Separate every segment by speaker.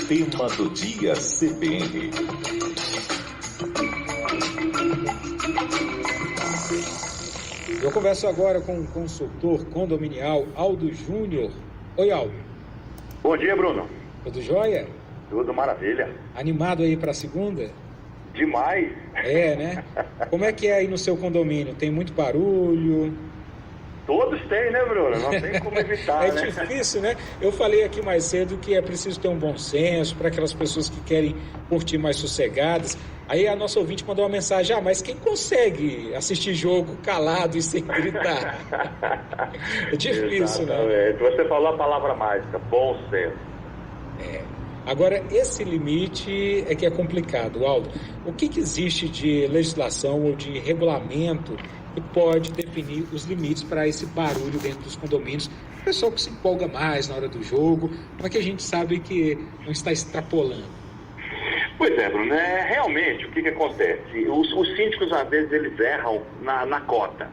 Speaker 1: Tema do dia CBN.
Speaker 2: Eu converso agora com o consultor condominial Aldo Júnior. Oi, Aldo.
Speaker 3: Bom dia, Bruno.
Speaker 2: Tudo jóia?
Speaker 3: Tudo maravilha.
Speaker 2: Animado aí para a segunda?
Speaker 3: Demais.
Speaker 2: É, né? Como é que é aí no seu condomínio? Tem muito barulho?
Speaker 3: Todos têm, né, Bruno? Não tem como evitar, né?
Speaker 2: Difícil, né? Eu falei aqui mais cedo que é preciso ter um bom senso para aquelas pessoas que querem curtir mais sossegadas. Aí a nossa ouvinte mandou uma mensagem: mas quem consegue assistir jogo calado e sem gritar? É difícil, né?
Speaker 3: Você falou a palavra mágica, bom senso.
Speaker 2: Agora, esse limite é que é complicado, Aldo. O que existe de legislação ou de regulamento que pode definir os limites para esse barulho dentro dos condomínios? O pessoal que se empolga mais na hora do jogo, como é que a gente sabe que não está extrapolando?
Speaker 3: Pois é, Bruno, realmente o que acontece? Os síndicos, às vezes, eles erram na conta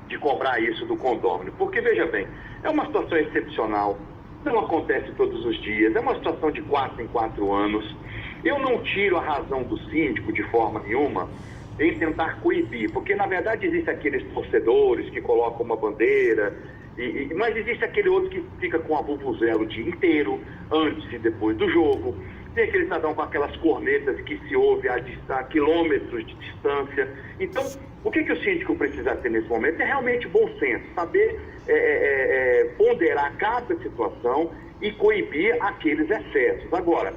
Speaker 3: de cobrar isso do condômino. Porque, veja bem, é uma situação excepcional, não acontece todos os dias, é uma situação de 4 em 4 anos. Eu não tiro a razão do síndico de forma nenhuma em tentar coibir, porque, na verdade, existem aqueles torcedores que colocam uma bandeira, mas existe aquele outro que fica com a vuvuzela o dia inteiro, antes e depois do jogo. Tem aquele cidadão com aquelas cornetas que se ouve a quilômetros de distância. Então, o que o síndico precisa ter nesse momento é realmente bom senso, saber ponderar cada situação e coibir aqueles excessos. Agora,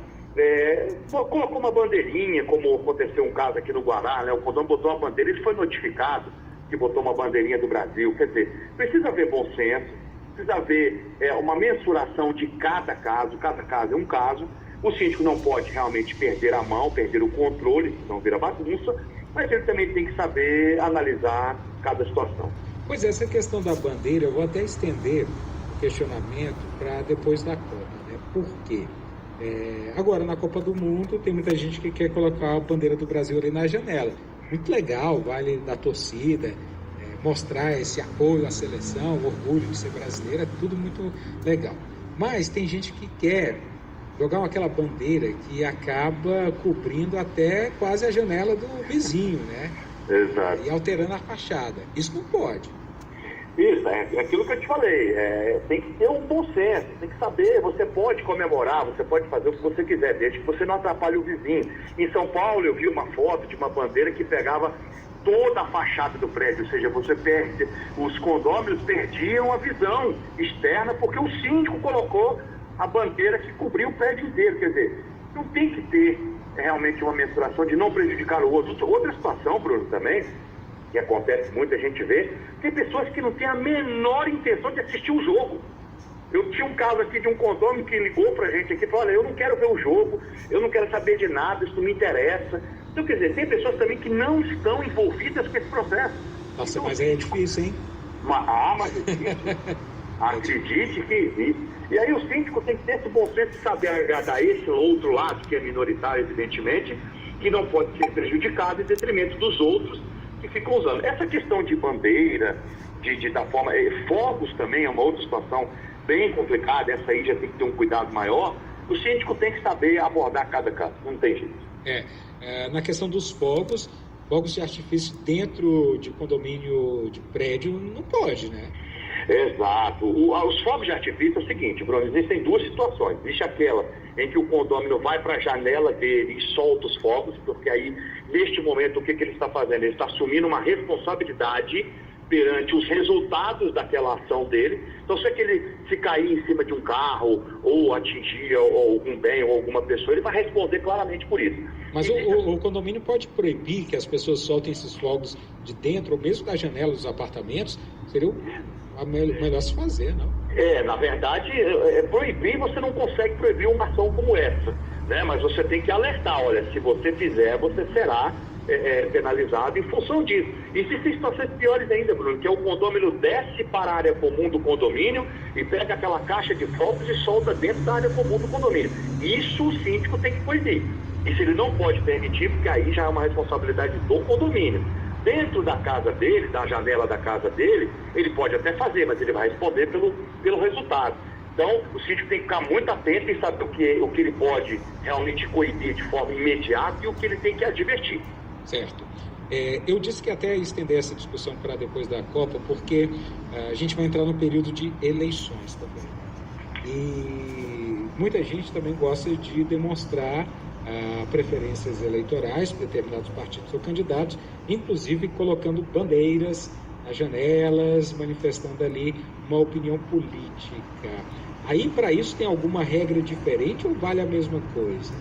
Speaker 3: colocou uma bandeirinha, como aconteceu um caso aqui no Guará, né? O condomínio botou uma bandeira, ele foi notificado que botou uma bandeirinha do Brasil. Quer dizer, precisa haver bom senso, precisa haver uma mensuração de cada caso é um caso. O síndico não pode realmente perder a mão, perder o controle, senão vira bagunça, mas ele também tem que saber analisar cada situação.
Speaker 2: Pois é, essa questão da bandeira, eu vou até estender o questionamento para depois da Copa, né? Por quê? Agora, na Copa do Mundo, tem muita gente que quer colocar a bandeira do Brasil ali na janela. Muito legal, vale da torcida, mostrar esse apoio à seleção, o orgulho de ser brasileiro, é tudo muito legal. Mas tem gente que quer jogar aquela bandeira que acaba cobrindo até quase a janela do vizinho, né?
Speaker 3: Exato.
Speaker 2: E alterando a fachada. Isso não pode.
Speaker 3: Isso, é aquilo que eu te falei. Tem que ter um bom senso, tem que saber. Você pode comemorar, você pode fazer o que você quiser, desde que você não atrapalhe o vizinho. Em São Paulo, eu vi uma foto de uma bandeira que pegava toda a fachada do prédio, ou seja, os condôminos perdiam a visão externa porque o síndico colocou a bandeira que cobriu o prédio inteiro. Quer dizer, não tem que ter realmente uma mensuração de não prejudicar o outro. Outra situação, Bruno, também, que acontece muito, a gente vê, tem pessoas que não têm a menor intenção de assistir o jogo. Eu tinha um caso aqui de um condomínio que ligou pra gente aqui e falou: olha, eu não quero ver o jogo, eu não quero saber de nada, isso não me interessa. Então, quer dizer, tem pessoas também que não estão envolvidas com esse processo.
Speaker 2: Nossa,
Speaker 3: então,
Speaker 2: mas aí é difícil, hein?
Speaker 3: Mas existe. Acredite que existe. E aí o síndico tem que ter esse bom senso de saber agradar esse outro lado, que é minoritário, evidentemente, que não pode ser prejudicado em detrimento dos outros que ficam usando. Essa questão de bandeira, da forma... fogos também é uma outra situação bem complicada, essa aí já tem que ter um cuidado maior. O síndico tem que saber abordar cada caso, não tem jeito.
Speaker 2: Na questão dos fogos de artifício dentro de condomínio de prédio não pode, né?
Speaker 3: Exato. Os fogos de artifício é o seguinte, Bruno, existem duas situações. Existe aquela em que o condômino vai para a janela dele e solta os fogos, porque aí, neste momento, o que ele está fazendo? Ele está assumindo uma responsabilidade perante os resultados daquela ação dele. Então, se cair em cima de um carro, ou atingir algum bem ou alguma pessoa, ele vai responder claramente por isso.
Speaker 2: Mas o condomínio pode proibir que as pessoas soltem esses fogos de dentro, ou mesmo da janela dos apartamentos? Seria o melhor se fazer, não?
Speaker 3: Na verdade, proibir, você não consegue proibir uma ação como essa, né? Mas você tem que alertar: olha, se você fizer, você será penalizado em função disso. Existem situações piores ainda, Bruno, que é o condômino desce para a área comum do condomínio e pega aquela caixa de fogos e solta dentro da área comum do condomínio. Isso o síndico tem que proibir. Isso ele não pode permitir, porque aí já é uma responsabilidade do condomínio. Dentro da casa dele, da janela da casa dele, ele pode até fazer, mas ele vai responder pelo resultado. Então, o síndico tem que ficar muito atento e saber o que ele pode realmente coibir de forma imediata e o que ele tem que advertir.
Speaker 2: Certo. Eu disse que até estender essa discussão para depois da Copa, porque a gente vai entrar no período de eleições também. E muita gente também gosta de demonstrar preferências eleitorais para determinados partidos ou candidatos, inclusive colocando bandeiras nas janelas, manifestando ali uma opinião política. Aí, para isso, tem alguma regra diferente ou vale a mesma coisa?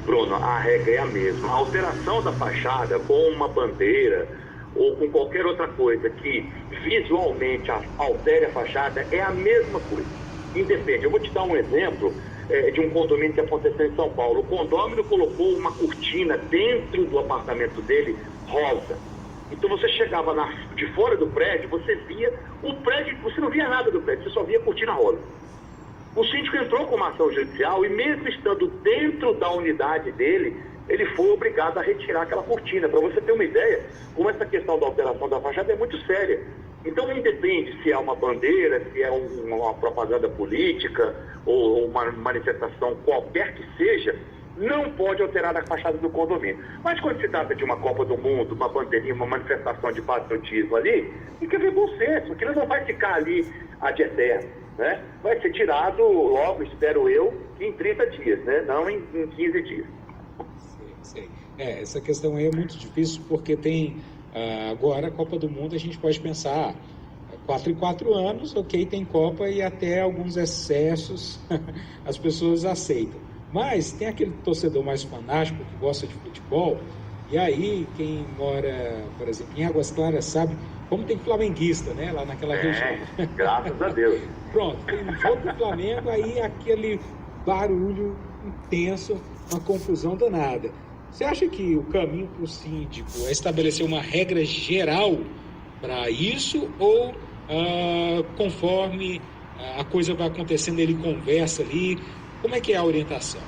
Speaker 3: Bruno, a regra é a mesma. A alteração da fachada com uma bandeira ou com qualquer outra coisa que visualmente altere a fachada é a mesma coisa. Independe. Eu vou te dar um exemplo de um condomínio que aconteceu em São Paulo. O condômino colocou uma cortina dentro do apartamento dele rosa. Então você chegava de fora do prédio, você via o prédio, você não via nada do prédio, você só via a cortina rosa. O síndico entrou com uma ação judicial e mesmo estando dentro da unidade dele, ele foi obrigado a retirar aquela cortina. Para você ter uma ideia, como essa questão da alteração da fachada é muito séria. Então não independe se é uma bandeira, se é uma propaganda política ou uma manifestação qualquer que seja, não pode alterar a fachada do condomínio. Mas quando se trata de uma Copa do Mundo, uma bandeirinha, uma manifestação de patriotismo ali, tem que haver bom senso, aquilo não vai ficar ali ad eterno. Né? Vai ser tirado logo, espero eu, em 30 dias, né? Não em 15 dias.
Speaker 2: Sim. Essa questão aí é muito difícil porque tem agora a Copa do Mundo, a gente pode pensar 4 em 4 anos, ok, tem Copa e até alguns excessos as pessoas aceitam. Mas tem aquele torcedor mais fanático que gosta de futebol, e aí quem mora, por exemplo, em Águas Claras sabe como tem flamenguista, né, lá naquela região.
Speaker 3: Graças a Deus.
Speaker 2: Pronto, tem um jogo do Flamengo, aí aquele barulho intenso, uma confusão danada. Você acha que o caminho para o síndico é estabelecer uma regra geral para isso ou conforme a coisa vai acontecendo, ele conversa ali? Como é que é a orientação?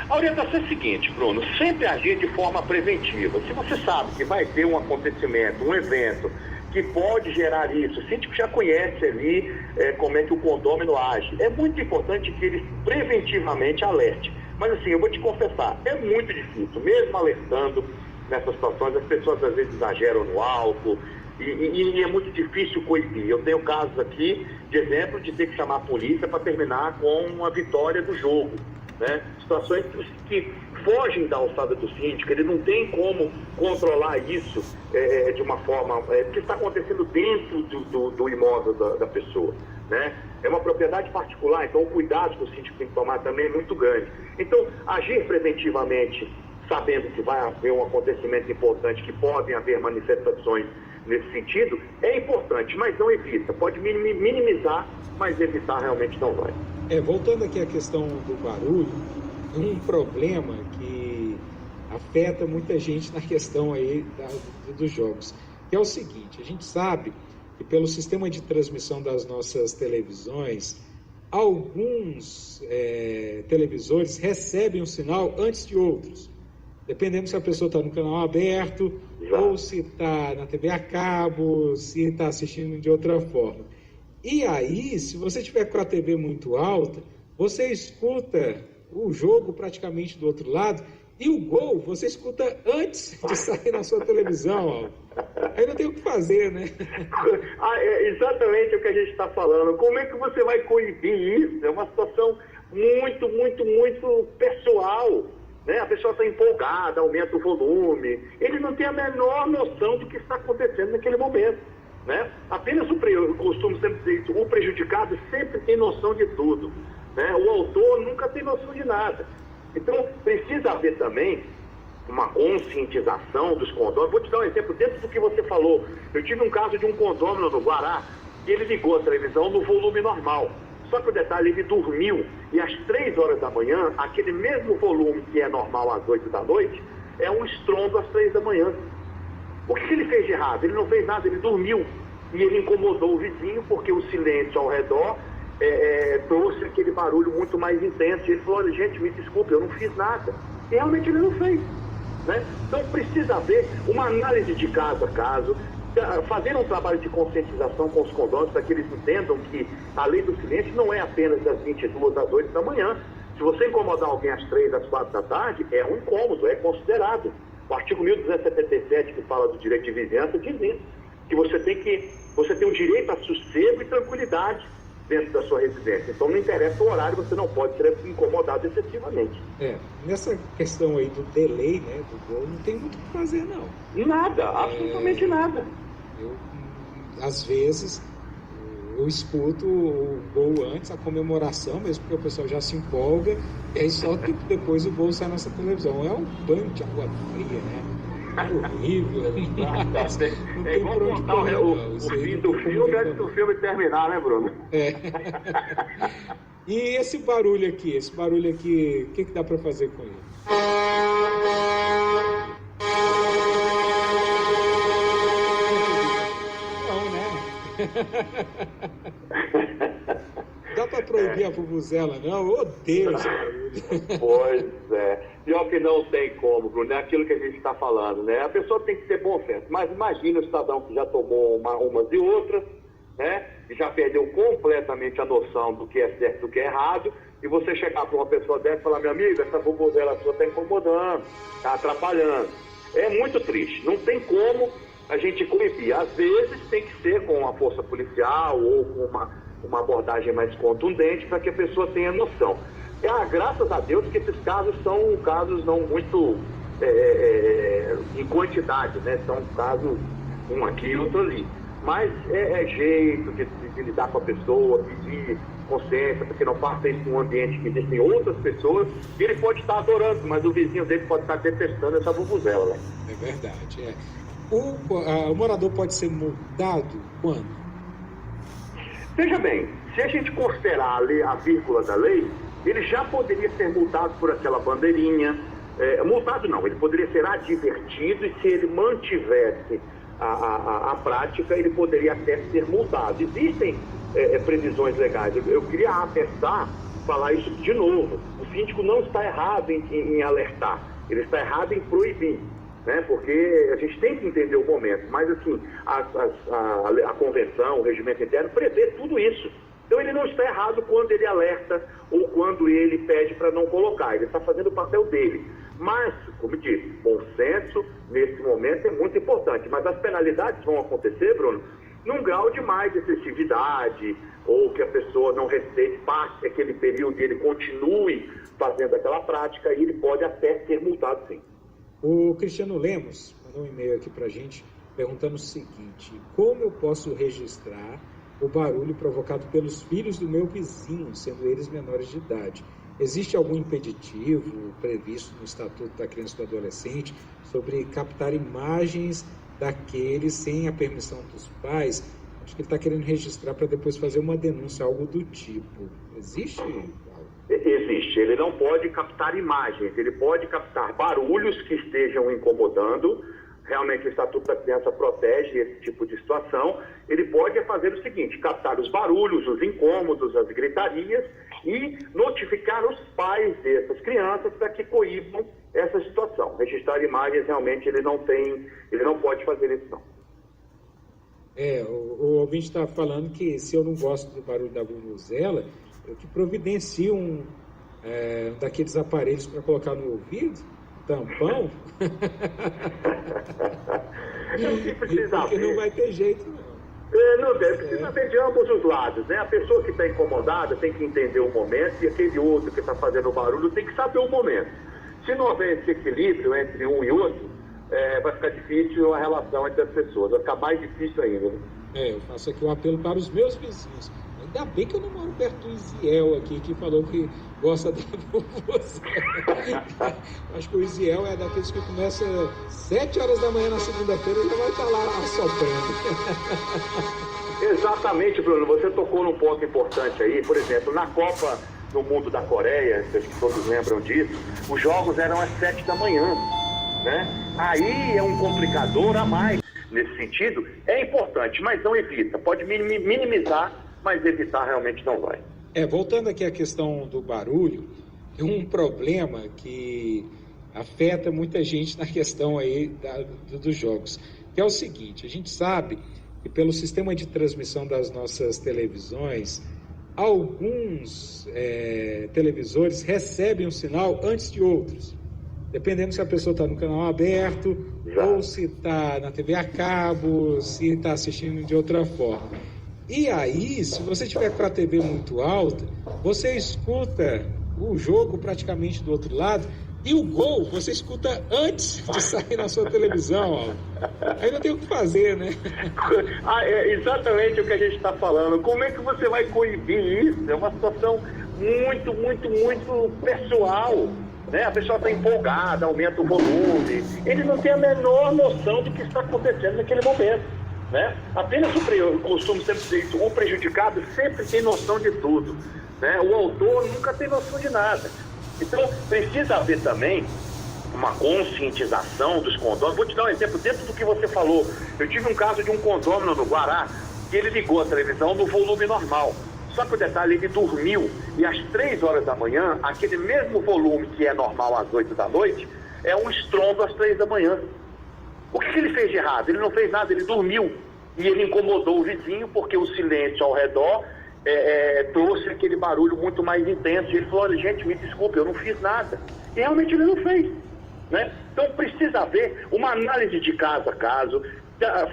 Speaker 3: A orientação é a seguinte, Bruno, sempre agir de forma preventiva. Se você sabe que vai ter um acontecimento, um evento que pode gerar isso, o síndico já conhece ali como é que o condômino age. É muito importante que ele preventivamente alerte. Mas assim, eu vou te confessar, é muito difícil, mesmo alertando nessas situações, as pessoas às vezes exageram no álcool e é muito difícil coibir. Eu tenho casos aqui, de exemplo, de ter que chamar a polícia para terminar com uma vitória do jogo. Né? Situações que fogem da alçada do síndico, ele não tem como controlar isso de uma forma que está acontecendo dentro do imóvel da pessoa. Né? É uma propriedade particular, então o cuidado que o síndico tem que tomar também é muito grande. Então, agir preventivamente, sabendo que vai haver um acontecimento importante, que podem haver manifestações nesse sentido, é importante, mas não evita. Pode minimizar, mas evitar realmente não vai.
Speaker 2: Voltando aqui à questão do barulho, um problema que afeta muita gente na questão aí dos jogos, que é o seguinte: a gente sabe que pelo sistema de transmissão das nossas televisões, alguns televisores recebem um sinal antes de outros, dependendo se a pessoa está no canal aberto, ou se está na TV a cabo, se está assistindo de outra forma. E aí, se você tiver com a TV muito alta, você escuta o jogo praticamente do outro lado, e o gol você escuta antes de sair na sua televisão. Aí não tem o que fazer, né?
Speaker 3: É exatamente o que a gente está falando. Como é que você vai coibir isso? É uma situação muito, muito, muito pessoal. Né? A pessoa está empolgada, aumenta o volume. Ele não tem a menor noção do que está acontecendo naquele momento. Né? Apenas eu costumo sempre dizer isso, o prejudicado sempre tem noção de tudo. Né? O autor nunca tem noção de nada. Então, precisa haver também uma conscientização dos condôminos. Vou te dar um exemplo dentro do que você falou. Eu tive um caso de um condômino no Guará, e ele ligou a televisão no volume normal. Só que o detalhe, ele dormiu, e às 3 horas da manhã, aquele mesmo volume que é normal às 8 da noite, é um estrondo às 3 da manhã. O que ele fez de errado? Ele não fez nada, ele dormiu. E ele incomodou o vizinho, porque o silêncio ao redor trouxe aquele barulho muito mais intenso. E ele falou: olha, gente, me desculpe, eu não fiz nada. E realmente ele não fez. Né? Então precisa haver uma análise de caso a caso, fazer um trabalho de conscientização com os condôminos para que eles entendam que a lei do silêncio não é apenas das 22 às 8 da manhã. Se você incomodar alguém às 3, às 4 da tarde, é um incômodo, é considerado. O artigo 1277, que fala do direito de vizinhança, diz isso, que você tem o direito a sossego e tranquilidade dentro da sua residência. Então, não interessa o horário, você não pode ser incomodado excessivamente.
Speaker 2: Nessa questão aí do delay, né, do gol, não tem muito o que fazer, não.
Speaker 3: Nada, absolutamente nada.
Speaker 2: Às vezes, eu escuto o gol antes, a comemoração, mesmo porque o pessoal já se empolga, e aí só depois o gol sai na nossa televisão. É um banho de água fria, né? Horrível. Não
Speaker 3: é igual contar o fim do filme antes do filme terminar, né, Bruno?
Speaker 2: E esse barulho aqui, o que dá para fazer com ele? Não, né? Dá para proibir a vuvuzela, não? Eu odeio esse barulho.
Speaker 3: Pois é. Pior que não tem como, Bruno. É aquilo que a gente está falando, né? A pessoa tem que ter bom senso. Mas imagine o cidadão que já tomou umas e outras, né? E já perdeu completamente a noção do que é certo e do que é errado. E você chegar para uma pessoa dessa e falar, meu amigo, essa vuvuzela sua está incomodando, está atrapalhando. É muito triste. Não tem como a gente coibir. Às vezes tem que ser com a força policial ou com uma abordagem mais contundente para que a pessoa tenha noção. Graças a Deus que esses casos são casos não muito em quantidade, né? São casos um aqui e outro ali. Mas é jeito de lidar com a pessoa, pedir consciência, porque não faça isso em um ambiente que existem outras pessoas, e ele pode estar adorando, mas o vizinho dele pode estar detestando essa vuvuzela, né?
Speaker 2: É verdade, O morador pode ser multado quando?
Speaker 3: Veja bem, se a gente considerar a vírgula da lei, ele já poderia ser multado por aquela bandeirinha. Multado não, ele poderia ser advertido, e se ele mantivesse a prática, ele poderia até ser multado. Existem previsões legais. Eu queria atestar, falar isso de novo. O síndico não está errado em alertar, ele está errado em proibir, né? Porque a gente tem que entender o momento. Mas assim, a convenção, o regimento interno prevê tudo isso. Então ele não está errado quando ele alerta ou quando ele pede para não colocar. Ele está fazendo o papel dele. Mas, como disse, bom senso nesse momento é muito importante. Mas as penalidades vão acontecer, Bruno, num grau de mais excessividade, ou que a pessoa não respeite, passe aquele período e ele continue fazendo aquela prática, e ele pode até ser multado, sim.
Speaker 2: O Cristiano Lemos mandou um e-mail aqui para a gente perguntando o seguinte: como eu posso registrar o barulho provocado pelos filhos do meu vizinho, sendo eles menores de idade? Existe algum impeditivo previsto no Estatuto da Criança e do Adolescente sobre captar imagens daqueles sem a permissão dos pais? Acho que ele está querendo registrar para depois fazer uma denúncia, algo do tipo. Existe?
Speaker 3: Existe. Ele não pode captar imagens, ele pode captar barulhos que estejam incomodando. Realmente o Estatuto da Criança protege esse tipo de situação. Ele pode fazer o seguinte: captar os barulhos, os incômodos, as gritarias, e notificar os pais dessas crianças para que coíbam essa situação. Registrar imagens, realmente, ele não pode fazer isso, não.
Speaker 2: O ouvinte está falando que se eu não gosto do barulho da vuvuzela, eu que providencio um daqueles aparelhos para colocar no ouvido, tampão. Porque não vai ter jeito, não.
Speaker 3: Não deve, precisa ter de ambos os lados, né? A pessoa que está incomodada tem que entender o momento, e aquele outro que está fazendo o barulho tem que saber o momento. Se não houver esse equilíbrio entre um e outro, vai ficar difícil a relação entre as pessoas, vai ficar mais difícil ainda, né?
Speaker 2: Eu faço aqui um apelo para os meus vizinhos. Ainda bem que eu não moro perto do Isiel aqui, que falou que gosta da vuvuzela. Acho que o Isiel é daqueles que começa 7 horas da manhã na segunda-feira e já vai estar lá assoprando.
Speaker 3: Exatamente, Bruno. Você tocou num ponto importante aí. Por exemplo, na Copa do Mundo da Coreia, acho que todos lembram disso, os jogos eram às 7 da manhã, né? Aí é um complicador a mais. Nesse sentido, é importante, mas não evita. Pode minimizar, mas evitar realmente não vai.
Speaker 2: Voltando aqui à questão do barulho, tem um problema que afeta muita gente na questão aí dos jogos. que é o seguinte: a gente sabe que pelo sistema de transmissão das nossas televisões, alguns televisores recebem um sinal antes de outros, dependendo se a pessoa está no canal aberto, ou se está na TV a cabo, se está assistindo de outra forma. E aí, se você tiver com a TV muito alta, você escuta o jogo praticamente do outro lado, e o gol você escuta antes de sair na sua televisão, Aldo. Aí não tem o que fazer, né?
Speaker 3: É exatamente o que a gente está falando. Como é que você vai coibir isso? É uma situação muito, muito, muito pessoal, né? A pessoa está empolgada, aumenta o volume. Ele não tem a menor noção do que está acontecendo naquele momento, né? Apenas eu costumo sempre dizer isso: o prejudicado sempre tem noção de tudo, né? O autor nunca tem noção de nada. Então, precisa haver também uma conscientização dos condôminos. Vou te dar um exemplo dentro do que você falou. Eu tive um caso de um condômino no Guará, que ele ligou a televisão no volume normal. Só que o detalhe, ele dormiu, e às 3 horas da manhã, aquele mesmo volume que é normal às 8 da noite, é um estrondo às 3 da manhã. O que ele fez de errado? Ele não fez nada, ele dormiu. E ele incomodou o vizinho, porque o silêncio ao redor trouxe aquele barulho muito mais intenso. E ele falou: olha, gente, me desculpe, eu não fiz nada. E realmente ele não fez, né? Então precisa haver uma análise de caso a caso,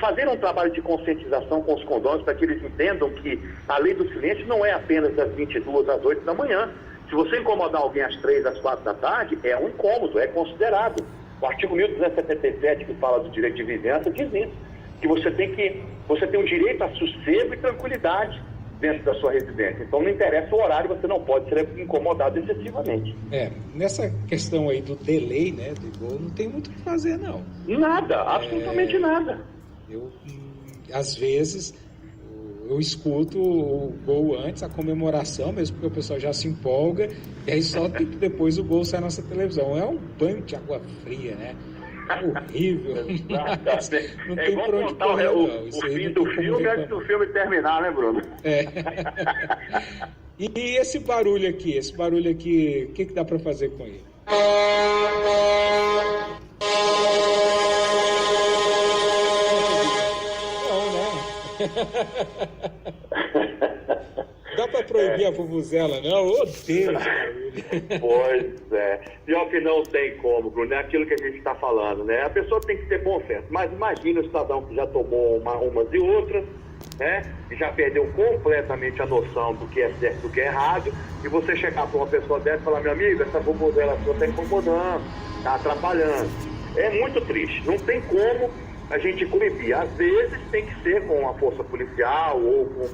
Speaker 3: fazer um trabalho de conscientização com os condôminos, para que eles entendam que a lei do silêncio não é apenas das 22 às 8 da manhã. Se você incomodar alguém às 3, às 4 da tarde, é um incômodo, é considerado. O artigo 1277, que fala do direito de vizinhança, diz isso, que você tem o direito a sossego e tranquilidade dentro da sua residência. Então não interessa o horário, você não pode ser incomodado excessivamente.
Speaker 2: Nessa questão aí do delay, né, do gol, não tem muito o que fazer, não.
Speaker 3: Nada, absolutamente nada.
Speaker 2: Às vezes, eu escuto o gol antes, a comemoração, mesmo porque o pessoal já se empolga, e aí só depois o gol sai na nossa televisão. É um banho de água fria, né? Horrível. Não tem
Speaker 3: igual
Speaker 2: pra onde
Speaker 3: contar
Speaker 2: correr,
Speaker 3: o
Speaker 2: não. Isso aí
Speaker 3: fim
Speaker 2: não
Speaker 3: do
Speaker 2: tem como
Speaker 3: filme
Speaker 2: ver
Speaker 3: antes do filme terminar, né, Bruno?
Speaker 2: E esse barulho aqui, o que dá para fazer com ele? Não, né? Dá para proibir a vuvuzela, não? Ô, Deus!
Speaker 3: Pois é. Pior que não tem como, Bruno. É aquilo que a gente está falando, né? A pessoa tem que ter bom senso. Mas imagina o cidadão que já tomou umas e outras, né? E já perdeu completamente a noção do que é certo e do que é errado. E você chegar para uma pessoa dessa e falar: meu amigo, essa vuvuzela sua está incomodando, está atrapalhando. É muito triste. Não tem como a gente coibir. Às vezes tem que ser com a força policial ou com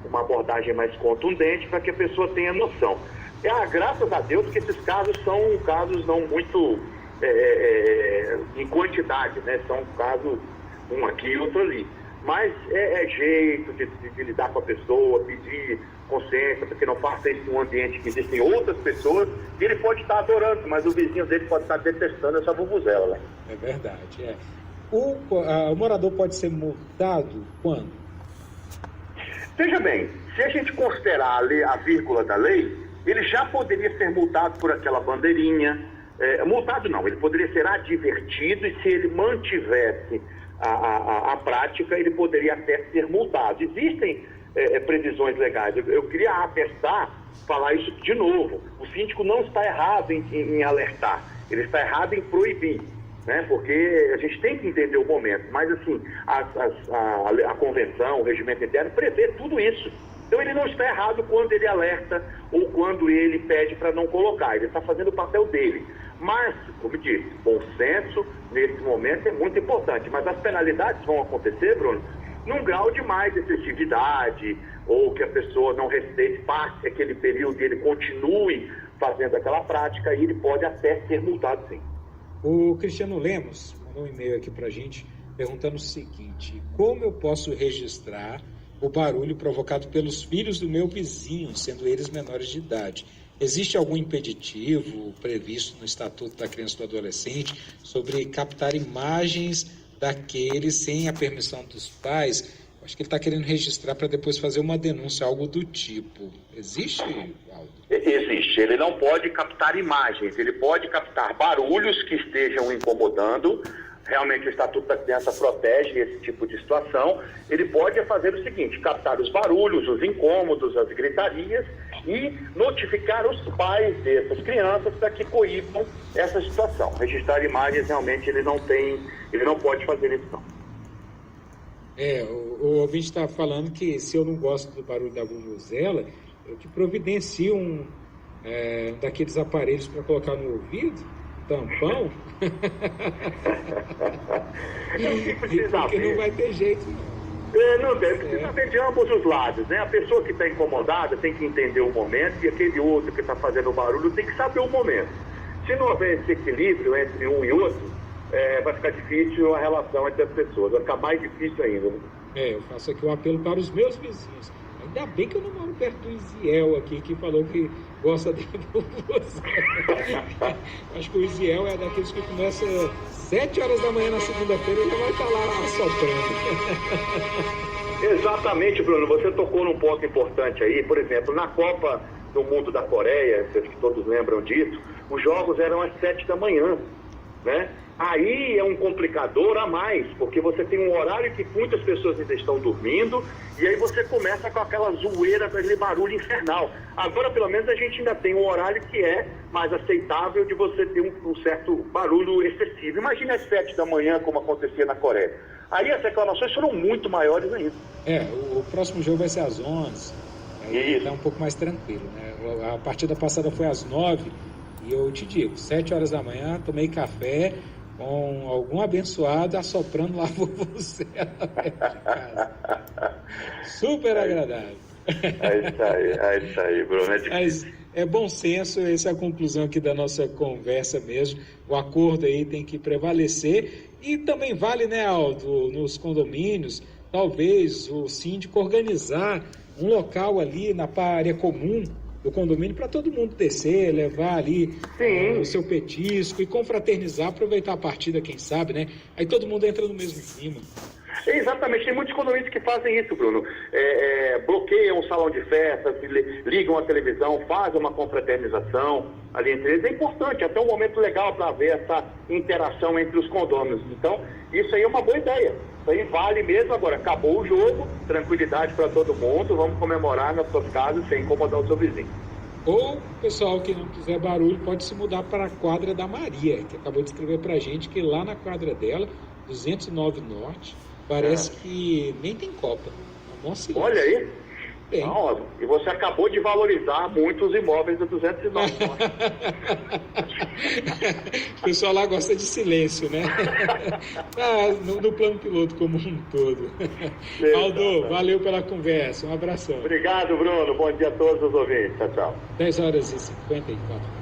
Speaker 3: uma abordagem mais contundente, para que a pessoa tenha noção. Graças a Deus que esses casos são casos não muito em quantidade, né? São casos um aqui e outro ali. Mas é jeito de lidar com a pessoa, pedir consciência, para que não faça isso em um ambiente que existem outras pessoas, que ele pode estar adorando, mas o vizinho dele pode estar detestando essa vuvuzela, né? É
Speaker 2: verdade, O morador pode ser multado quando?
Speaker 3: Veja bem, se a gente considerar a vírgula da lei, ele já poderia ser multado por aquela bandeirinha. Multado não, ele poderia ser advertido, e se ele mantivesse a prática, ele poderia até ser multado. Existem previsões legais. Eu queria falar isso de novo. O síndico não está errado em alertar, ele está errado em proibir, né? Porque a gente tem que entender o momento. Mas assim, a convenção, o regimento interno prevê tudo isso. Então ele não está errado quando ele alerta ou quando ele pede para não colocar. Ele está fazendo o papel dele. Mas, como disse, bom senso nesse momento é muito importante. Mas as penalidades vão acontecer, Bruno, num grau de mais excessividade, ou que a pessoa não respeite, passe aquele período e ele continue fazendo aquela prática, e ele pode até ser multado, sim.
Speaker 2: O Cristiano Lemos mandou um e-mail aqui para a gente perguntando o seguinte: como eu posso registrar o barulho provocado pelos filhos do meu vizinho, sendo eles menores de idade? Existe algum impeditivo previsto no Estatuto da Criança e do Adolescente sobre captar imagens daqueles sem a permissão dos pais? Acho que ele está querendo registrar para depois fazer uma denúncia, algo do tipo. Existe, Aldo?
Speaker 3: Existe. Ele não pode captar imagens, ele pode captar barulhos que estejam incomodando, realmente o Estatuto da Criança protege esse tipo de situação, ele pode fazer o seguinte: captar os barulhos, os incômodos, as gritarias e notificar os pais dessas crianças para que coíbam essa situação. Registrar imagens, realmente, ele não pode fazer isso, não.
Speaker 2: O ouvinte está falando que se eu não gosto do barulho da vuvuzela, eu te providencio um daqueles aparelhos para colocar no ouvido, tampão. Porque não vai ter jeito, não.
Speaker 3: Não tem, precisa ver de ambos os lados, né? A pessoa que está incomodada tem que entender o momento e aquele outro que está fazendo o barulho tem que saber o momento. Se não houver esse equilíbrio entre um e outro, vai ficar difícil a relação entre as pessoas, vai ficar mais difícil ainda, né?
Speaker 2: Eu faço aqui um apelo para os meus vizinhos. Ainda bem que eu não moro perto do Isiel aqui, que falou que gosta de você. Acho que o Isiel é daqueles que começa 7 horas da manhã na segunda-feira e já vai estar lá assoprando.
Speaker 3: Exatamente, Bruno. Você tocou num ponto importante aí. Por exemplo, na Copa do Mundo da Coreia, acho que todos lembram disso, os jogos eram às 7 da manhã, né? Aí é um complicador a mais, porque você tem um horário que muitas pessoas ainda estão dormindo, e aí você começa com aquela zoeira, aquele barulho infernal. Agora, pelo menos, a gente ainda tem um horário que é mais aceitável de você ter um certo barulho excessivo. Imagine às 7 da manhã, como acontecia na Coreia. Aí as reclamações foram muito maiores ainda.
Speaker 2: O próximo jogo vai ser às 11, aí está um pouco mais tranquilo, né? A partida passada foi às 9, e eu te digo, 7 horas da manhã, tomei café com algum abençoado assoprando lá por você de casa. Super agradável.
Speaker 3: É isso aí, Bruno.
Speaker 2: Mas é bom senso, essa é a conclusão aqui da nossa conversa mesmo. O acordo aí tem que prevalecer e também vale, né, Aldo, nos condomínios, talvez o síndico organizar um local ali na área comum do condomínio para todo mundo descer, levar ali o seu petisco e confraternizar, aproveitar a partida, quem sabe, né? Aí todo mundo entra no mesmo clima.
Speaker 3: Exatamente, tem muitos condomínios que fazem isso, Bruno. Bloqueiam o salão de festas, ligam a televisão, fazem uma confraternização ali entre eles. É importante, até um momento legal para ver essa interação entre os condôminos. Então, isso aí é uma boa ideia. Isso aí vale mesmo. Agora, acabou o jogo, tranquilidade para todo mundo, vamos comemorar nas suas casas sem incomodar o seu vizinho.
Speaker 2: Ou o pessoal que não quiser barulho pode se mudar para a quadra da Maria, que acabou de escrever para a gente que lá na quadra dela, 209 Norte, parece que nem tem Copa.
Speaker 3: Olha aí. Não, e você acabou de valorizar muito os imóveis do 209 Norte.
Speaker 2: O pessoal lá gosta de silêncio, né? No plano piloto como um todo. Aldo, valeu pela conversa. Um abração.
Speaker 3: Obrigado, Bruno. Bom dia a todos os ouvintes. Tchau, tchau.
Speaker 2: 10 horas e 54.